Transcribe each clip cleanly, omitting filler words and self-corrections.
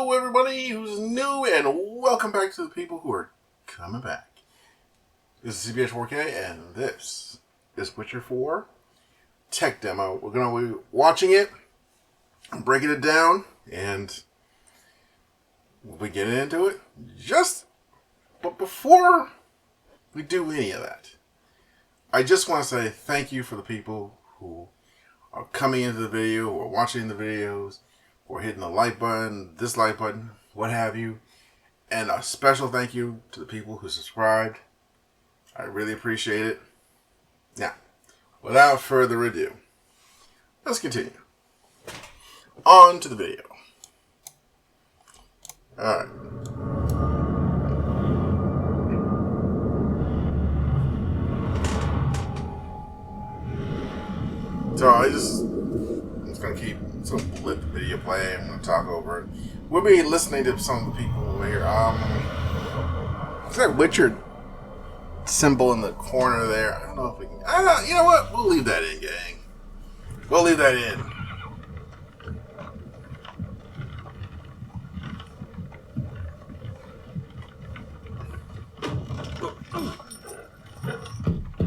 Hello, everybody who's new, and welcome back to the people who are coming back. This is CBH4K, and this is Witcher 4 Tech Demo. We're going to be watching it, breaking it down, and we'll be getting into it. But before we do any of that, I just want to say thank you for the people who are coming into the video, who are watching the videos, or hitting the like button, dislike button, what have you. And a special thank you to the people who subscribed. I really appreciate it. Now, without further ado, let's continue. On to the video. Alright. So I'm just going to let the video play. I'm going to talk over it. We'll be listening to some of the people over here. Is that Witcher symbol in the corner there? I don't know if we can. You know what? We'll leave that in, gang. We'll leave that in.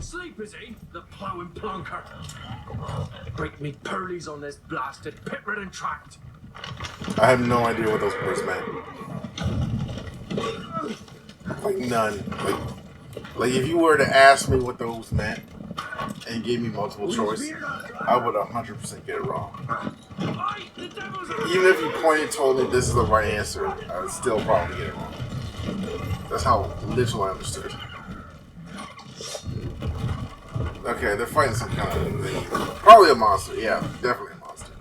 Sleep, is he? The ploughing plonker. Break me pearlies on this blasted pit-ridden tract. I have no idea what those words meant. Like none. Like if you were to ask me what those meant and gave me multiple choice, I would 100% get it wrong. Even if you pointed and told me this is the right answer, I would still probably get it wrong. That's how little I understood. Okay, they're fighting some kind of thing. Probably a monster. Yeah, definitely a monster.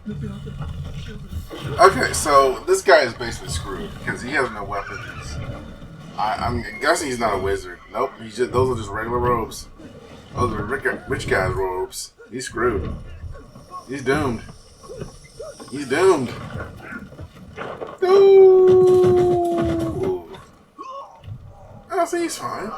Okay, so this guy is basically screwed because he has no weapons. I'm guessing he's not a wizard. Nope, those are just regular robes. Those are rich guy's robes. He's screwed. He's doomed. He's doomed. Ooh. Oh, see, he's fine.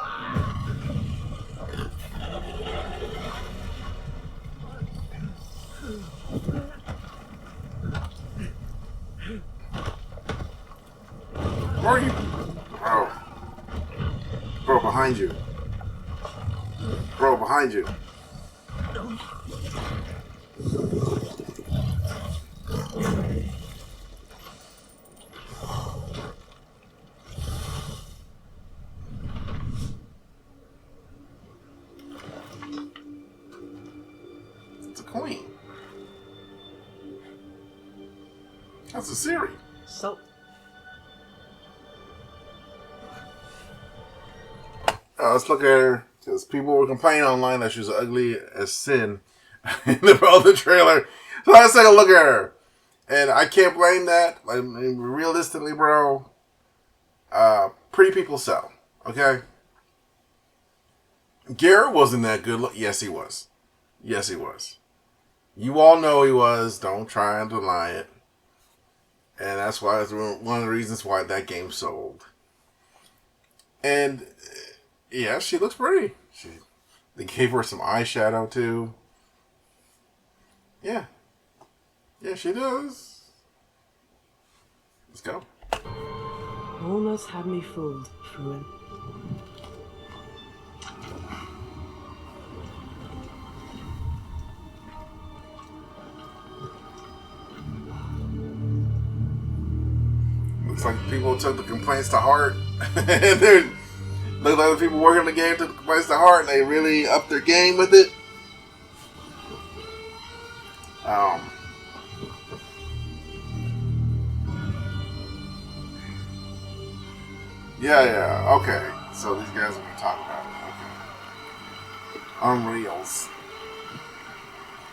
Where are you? Bro. Bro, behind you. Bro, behind you. It's a queen. That's a Ciri. So... let's look at her, because people were complaining online that she was ugly as sin in the trailer. So let's take a look at her. And I can't blame that. Like, realistically, bro, pretty people sell. Okay? Geralt wasn't that good. Yes, he was. Yes, he was. You all know he was. Don't try and deny it. And that's why it's one of the reasons why that game sold. And... yeah, she looks pretty. They gave her some eyeshadow, too. Yeah. Yeah, she does. Let's go. Almost had me fooled, Fruin. Looks like people took the complaints to heart. And they're... look like the people working on the game took the complaints to heart and they really upped their game with it. Yeah, okay. So these guys are going to talk about it. Okay. Unreals.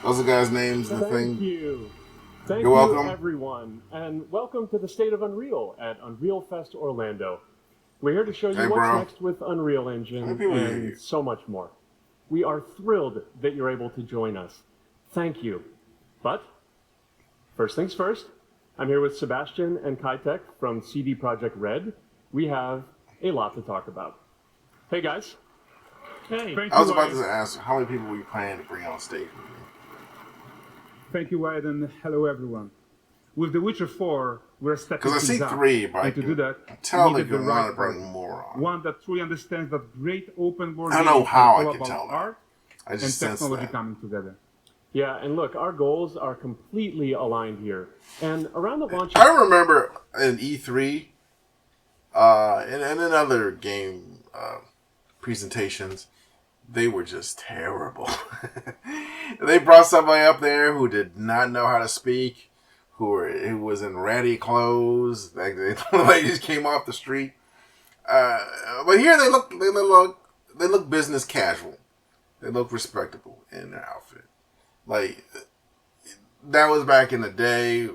Those are guys' names, the thing. Thank you. Thank You're welcome. you, everyone. And welcome to the State of Unreal at Unreal Fest Orlando. We're here to show you Hey, what's bro. next with Unreal Engine How many people are here? and so much more. We are thrilled that you're able to join us. Thank you. But, first things first, I'm here with Sebastian and Kitek from CD Projekt Red. We have a lot to talk about. Hey, guys. Hey. I was about to ask, how many people were you planning to bring on stage with you? Thank you, Wyatt, and hello, everyone. With The Witcher 4, we're stepping Because I see things up. 3, but I And to do that, can tell we they needed the want to right bring partner. more on. One that truly understands that great open world I don't know games how are I all can about tell that. art I and just sense technology that. coming together. Yeah, and look, our goals are completely aligned here. And around the launch I remember in E3 and in other game presentations, they were just terrible. They brought somebody up there who did not know how to speak, who was in ratty clothes, like the ladies came off the street. But here they look business casual. They look respectable in their outfit. Like that was back in the day.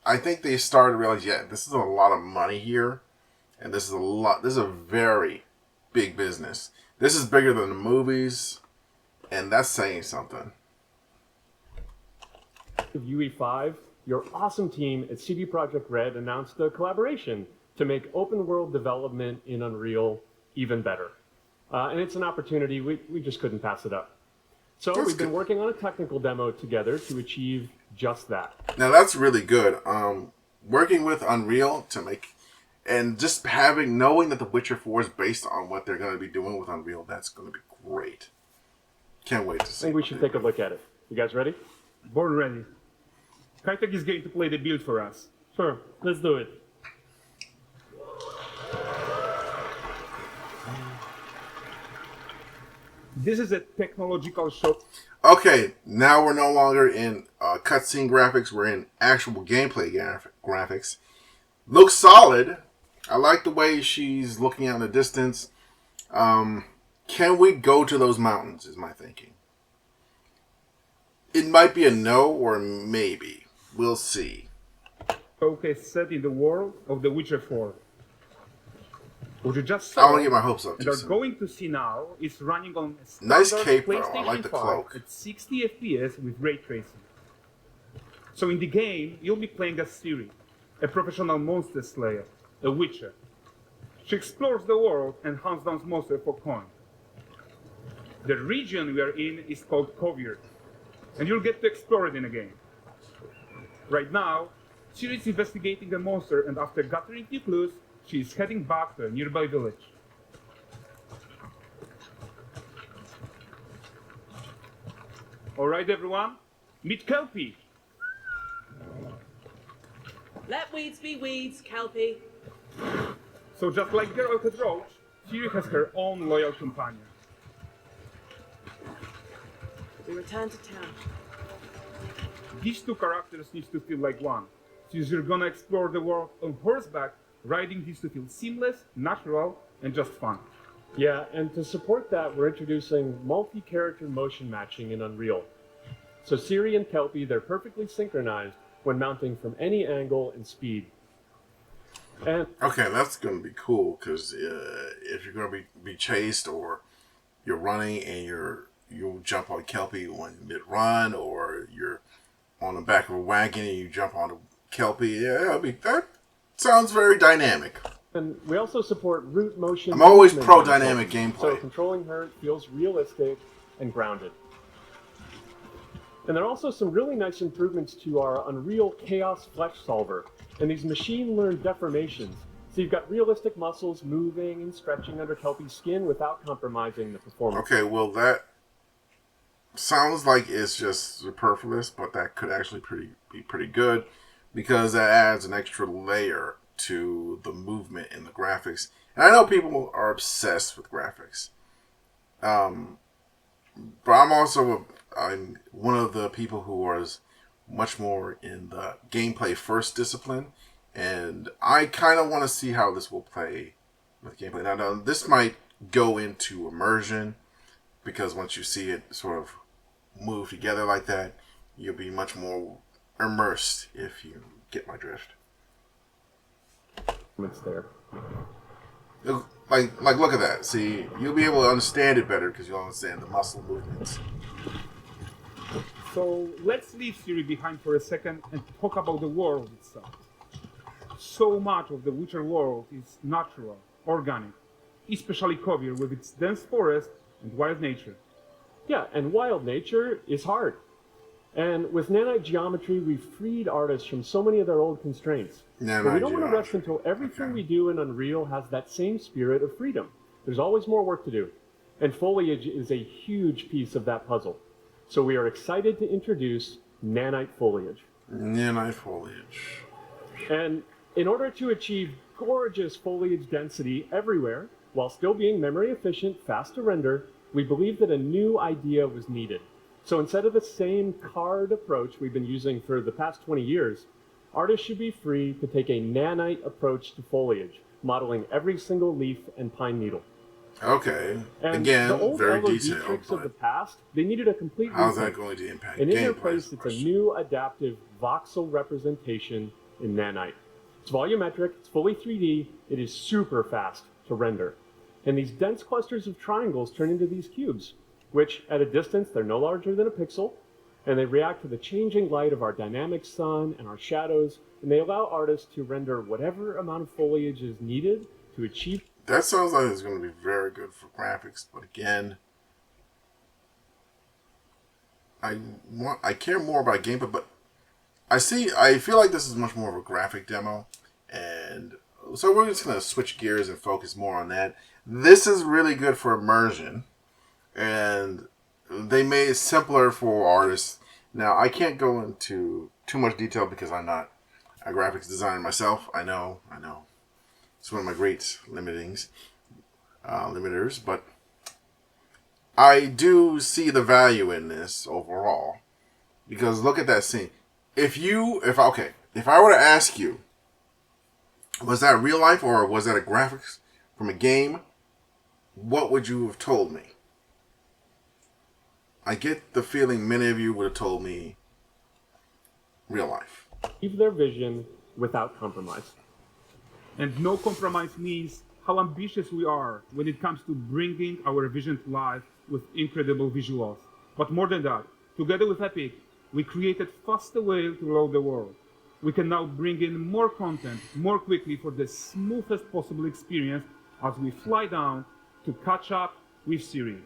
I think they started to realize, yeah, this is a lot of money here, and this is a lot. This is a very big business. This is bigger than the movies, and that's saying something. of UE5, your awesome team at CD Projekt Red announced a collaboration to make open world development in Unreal even better. And it's an opportunity, we just couldn't pass it up. So That's we've been good. working on a technical demo together to achieve just that. Now that's really good. Working with Unreal to make, and just knowing that The Witcher 4 is based on what they're going to be doing with Unreal, that's going to be great. Can't wait to I see. think we what should they take a do. look at it. You guys ready? Born ready. Kitek is going to play the build for us. Sure, let's do it. This is a technological show. Okay, now we're no longer in cutscene graphics. We're in actual gameplay graphics. Looks solid. I like the way she's looking out in the distance. Can we go to those mountains, is my thinking. It might be a no or maybe. We'll see. Showcase set in the world of The Witcher 4. What you just I saw don't want to get my hopes up and too are soon. going to see now is running on a Nice standard cape, though. I PlayStation like the 5 cloak. at 60 FPS with ray tracing. So in the game, you'll be playing as Ciri, a professional monster slayer, a witcher. She explores the world and hunts down monsters for coin. The region we are in is called Kovir, and you'll get to explore it in a game. Right now, Ciri is investigating a monster, and after gathering few clues, she is heading back to a nearby village. All right, everyone, meet Kelpie. Let weeds be weeds, Kelpie. So just like Geralt had Roach, Ciri has her own loyal companion. We return to town. These two characters need to feel like one. Since you're gonna explore the world on horseback, riding needs to feel seamless, natural, and just fun. Yeah, and to support that, we're introducing multi-character motion matching in Unreal. So Ciri and Kelpie, they're perfectly synchronized when mounting from any angle and speed. And Okay, that's going to be cool because if you're going to be chased or you're running and you'll jump on Kelpie when mid-run, or you're on the back of a wagon and you jump onto Kelpie, yeah, that sounds very dynamic. And we also support root motion. I'm always movement pro on dynamic Kelpie, gameplay. So controlling her feels realistic and grounded. And there are also some really nice improvements to our Unreal Chaos Flesh Solver and these machine-learned deformations. So you've got realistic muscles moving and stretching under Kelpie's skin without compromising the performance. Okay, well, that sounds like it's just superfluous, but that could actually be pretty good because that adds an extra layer to the movement in the graphics. And I know people are obsessed with graphics. But I'm one of the people who was much more in the gameplay first discipline, and I kind of want to see how this will play with gameplay. Now, this might go into immersion, because once you see it sort of move together like that, you'll be much more immersed, if you get my drift. It's there. Like look at that. See, you'll be able to understand it better because you'll understand the muscle movements. So let's leave Ciri behind for a second and talk about the world itself. So much of the Witcher world is natural, organic, especially Kovir with its dense forest and wild nature. Yeah, and wild nature is hard. And with nanite geometry, we've freed artists from so many of their old constraints. But we don't want to rest until everything we do in Unreal has that same spirit of freedom. There's always more work to do. And foliage is a huge piece of that puzzle. So we are excited to introduce nanite foliage. Nanite foliage. And in order to achieve gorgeous foliage density everywhere, while still being memory efficient, fast to render, we believe that a new idea was needed. So instead of the same card approach we've been using for the past 20 years, artists should be free to take a nanite approach to foliage, modeling every single leaf and pine needle. Okay. And again, the old very LOD detailed. tricks of the past, they needed a complete How's rethink. that going to impact And in their gameplay? place, it's a new adaptive voxel representation in nanite. It's volumetric, it's fully 3D, it is super fast to render. And these dense clusters of triangles turn into these cubes, which at a distance, they're no larger than a pixel, and they react to the changing light of our dynamic sun and our shadows, and they allow artists to render whatever amount of foliage is needed to achieve. That sounds like it's going to be very good for graphics, but again, I care more about gameplay, but I feel like this is much more of a graphic demo, and so we're just going to switch gears and focus more on that. This is really good for immersion, and they made it simpler for artists. Now, I can't go into too much detail because I'm not a graphics designer myself. I know. It's one of my great limiters, but I do see the value in this overall, because look at that scene. If I were to ask you, was that real life or was that a graphics from a game, what would you have told me? I get the feeling many of you would have told me real life. Achieve their vision without compromise. And no compromise means how ambitious we are when it comes to bringing our vision to life with incredible visuals. But more than that, together with Epic, we created faster way to load the world. We can now bring in more content more quickly for the smoothest possible experience as we fly down to catch up with Siri.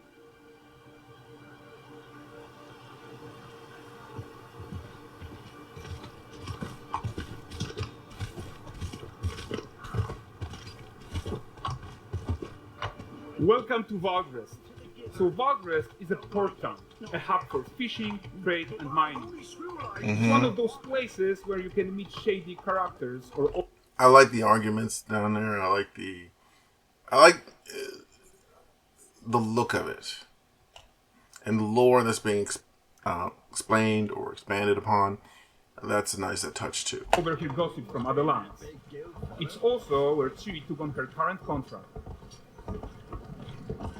Welcome to Valgrest. So Valgrest is a port town, a hub for fishing, trade, and mining. It's one of those places where you can meet shady characters or... I like the arguments down there. I like the look of it, and the lore that's being explained or expanded upon. That's a nice touch too. overhear gossip from other lands. It's also where Ciri took on her current contract.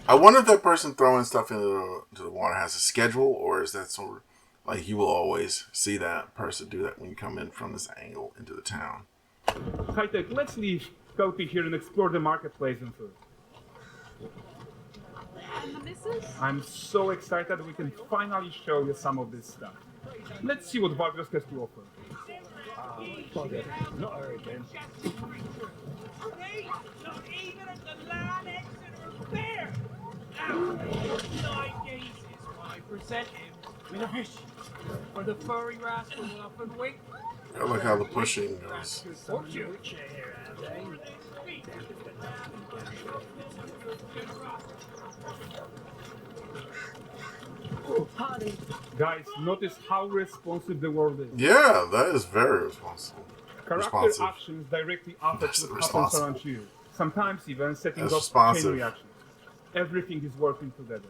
I wonder if that person throwing stuff into the water has a schedule, or is that sort of like you will always see that person do that when you come in from this angle into the town? High-tech, let's leave Kelpie here and explore the marketplace and food. And the missus? I'm so excited we can finally show you some of this stuff. Let's see what Valgrest has to offer. Not her again. Not even at the land Exeter Fair! 9 cases, I present him with a fish for the furry rascal up and wait. I like how the pushing goes. Guys, notice how responsive the world is. Yeah, that is very responsible. Character actions directly affect That's what happens responsible. around you. Sometimes even setting That's up responsive. chain reactions. Everything is working together.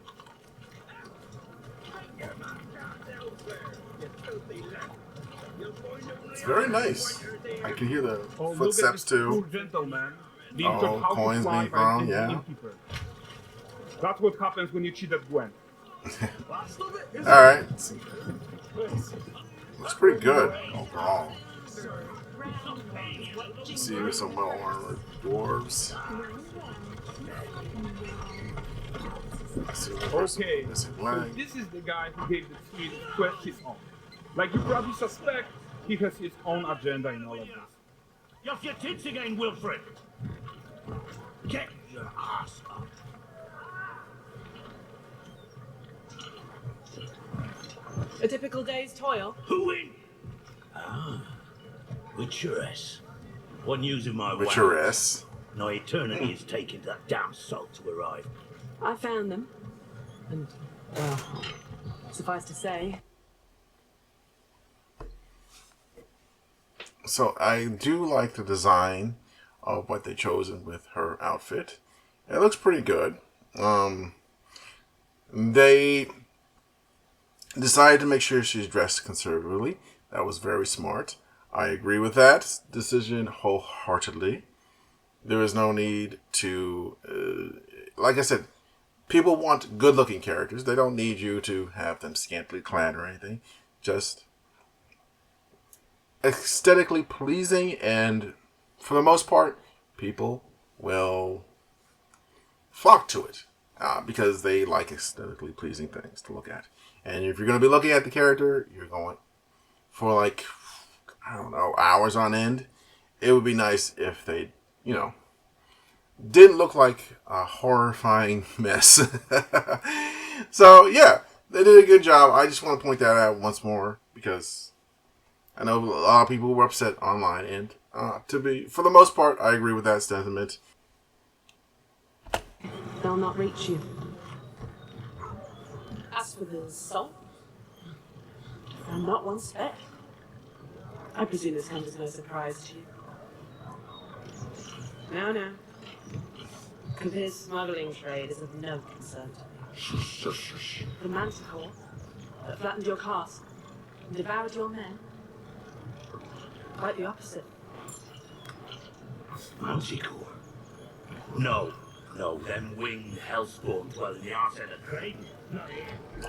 It's very nice. I can hear the Oh, look at footsteps this poor too. gentleman being Oh, taught how coins to fly being by thrown, an yeah. innkeeper. That's what happens when you cheat at Gwent. Alright. Looks pretty good overall. See here some well-armored dwarves. I see one person Okay, missing so leg. this is the guy who gave the three quest his own. Like you probably suspect, he has his own agenda in all of this. You're off your tits again, Wilfred! Get your ass up! A typical day's toil. Who in? Ah, Witcheress. One using my Witcheress. No eternity is taking that damn salt to arrive. I found them. And, well, suffice to say, So I do like the design of what they chosen with her outfit. It looks pretty good. They decided to make sure she's dressed conservatively. That was very smart. I agree with that decision wholeheartedly. There is no need to, like I said, people want good-looking characters. They don't need you to have them scantily clad or anything. Just aesthetically pleasing, and for the most part, people will flock to it because they like aesthetically pleasing things to look at. And if you're going to be looking at the character, you're going for like, I don't know, hours on end. It would be nice if they, didn't look like a horrifying mess. So, yeah, they did a good job. I just want to point that out once more because I know a lot of people were upset online, and for the most part, I agree with that sentiment. they'll not reach you. As for the salt, I'm not one speck. I presume this comes as no surprise to you. No. Kapir's smuggling trade is of no concern to me. The manticore that flattened your cask and devoured your men. Quite the opposite. Manticore? No, them winged hellspawn dwell in the arse end of Creighton.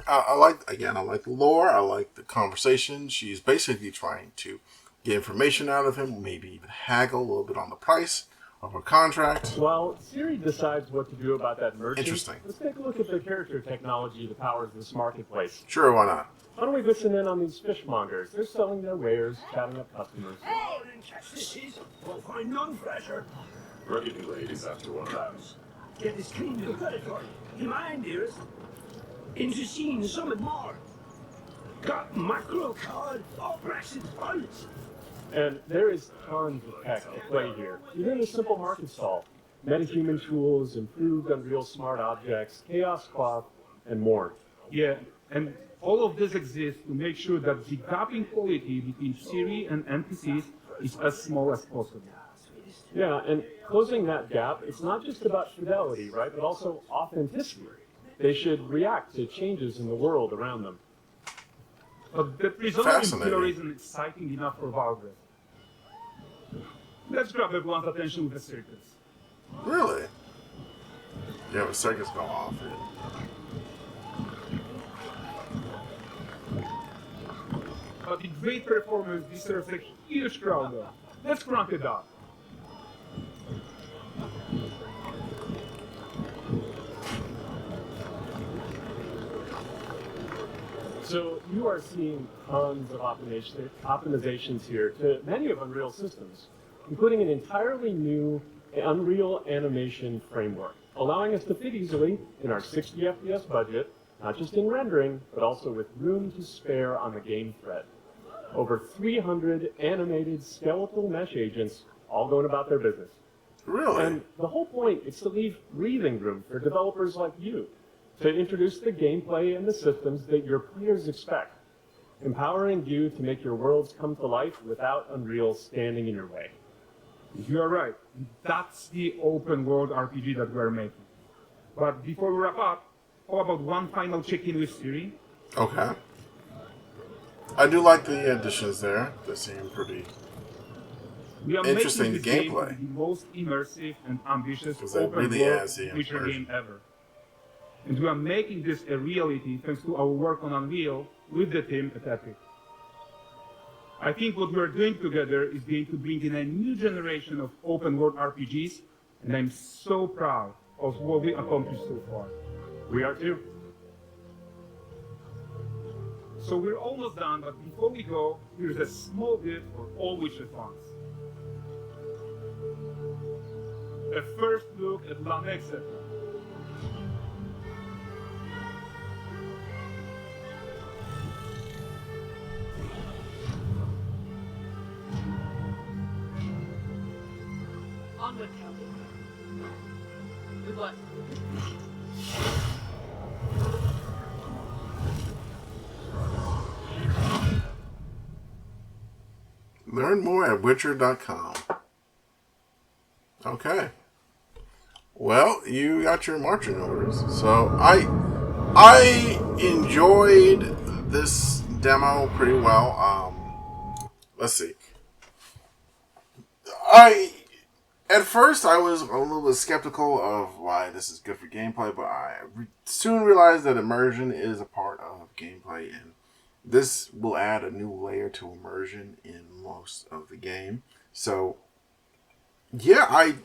I like the lore. I like the conversation. She's basically trying to get information out of him, maybe even haggle a little bit on the price of her contract. While Siri decides what to do about that merchant, Interesting. let's take a look at the character technology that powers this marketplace. Sure, why not? Why don't we listen in on these fishmongers? They're selling their wares, chatting up customers. Oh, then catch this is. We'll find none fresher. Ready, ladies, after one. Comes. Get this clean to the predatory. You mind, dearest? Into scene, something more. Got mackerel cod, all Brexit funds. And there is tons of tech at play here. Even a simple market stall. Metahuman tools, improved Unreal Smart Objects, Chaos Cloth, and more. Yeah, and all of this exists to make sure that the gap in quality between Siri and NPCs is as small as possible. Yeah, and closing that gap, it's not just about fidelity, right, but also authenticity. They should react to changes in the world around them. But the prisoner Fascinating. impure isn't exciting enough for Valgrind. Let's grab everyone's attention with a circus. Really? Yeah, the circus go off. But the great performance deserves a huge crowd though. Let's crank it up. So you are seeing tons of optimizations here to many of Unreal systems, including an entirely new Unreal animation framework, allowing us to fit easily in our 60 FPS budget, not just in rendering, but also with room to spare on the game thread. Over 300 animated skeletal mesh agents all going about their business. Really? And the whole point is to leave breathing room for developers like you to introduce the gameplay and the systems that your players expect, empowering you to make your worlds come to life without Unreal standing in your way. You are right. That's the open world RPG that we're making. But before we wrap up, how about one final check-in with Siri? Okay. I do like the additions there. They seem pretty. We are Interesting, making the this game gameplay. the most immersive and ambitious 'Cause it open really world is the Witcher immersion. game ever. And we are making this a reality thanks to our work on Unreal with the team at Epic. I think what we're doing together is going to bring in a new generation of open world RPGs, and I'm so proud of what we accomplished so far. We are too. So we're almost done, but before we go, here's a small gift for all Witcher fans. A first look at Lanexet. Onward, Kelvin. With what? Learn more at Witcher.com. Okay. Well, you got your marching orders. So I enjoyed this demo pretty well. Let's see. At first I was a little bit skeptical of why this is good for gameplay, but I soon realized that immersion is a part of gameplay, and this will add a new layer to immersion in most of the game. So, yeah, I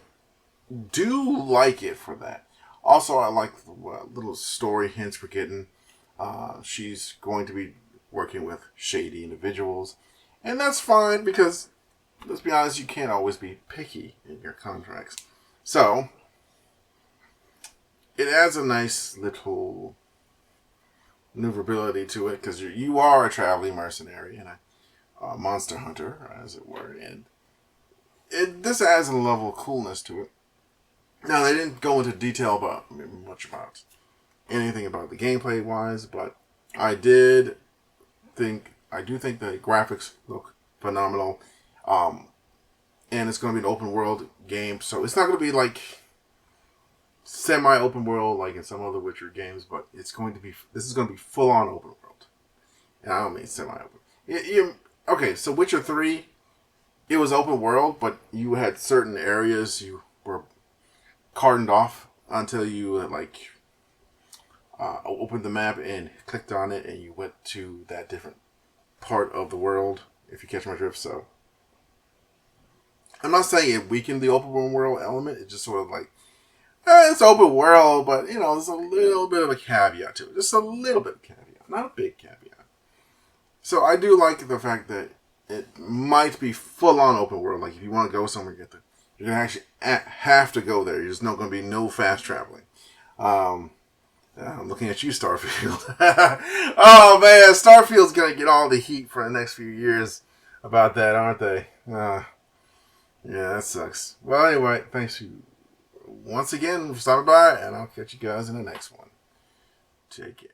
do like it for that. Also, I like the little story hints we're getting. She's going to be working with shady individuals, and that's fine because, let's be honest, you can't always be picky in your contracts. So, it adds a nice little maneuverability to it because you are a traveling mercenary and a monster hunter, as it were, and this adds a level of coolness to it. Now, they didn't go into detail about much about anything about the gameplay wise, but I do think the graphics look phenomenal. And it's going to be an open world game, so it's not going to be like semi-open world like in some other Witcher games, but this is going to be full-on open world. And I don't mean semi-open. Okay, so Witcher 3, it was open world, but you had certain areas you were cordoned off until you opened the map and clicked on it, and you went to that different part of the world, if you catch my drift. So I'm not saying it weakened the open world element. It's just sort of like, it's open world, but, there's a little bit of a caveat to it. Just a little bit of caveat. Not a big caveat. So I do like the fact that it might be full-on open world. Like, if you want to go somewhere, you're going to actually have to go there. There's not going to be no fast traveling. I'm looking at you, Starfield. Oh, man. Starfield's going to get all the heat for the next few years about that, aren't they? Yeah, that sucks. Well, anyway, thanks you once again for stopping by, and I'll catch you guys in the next one. Take care.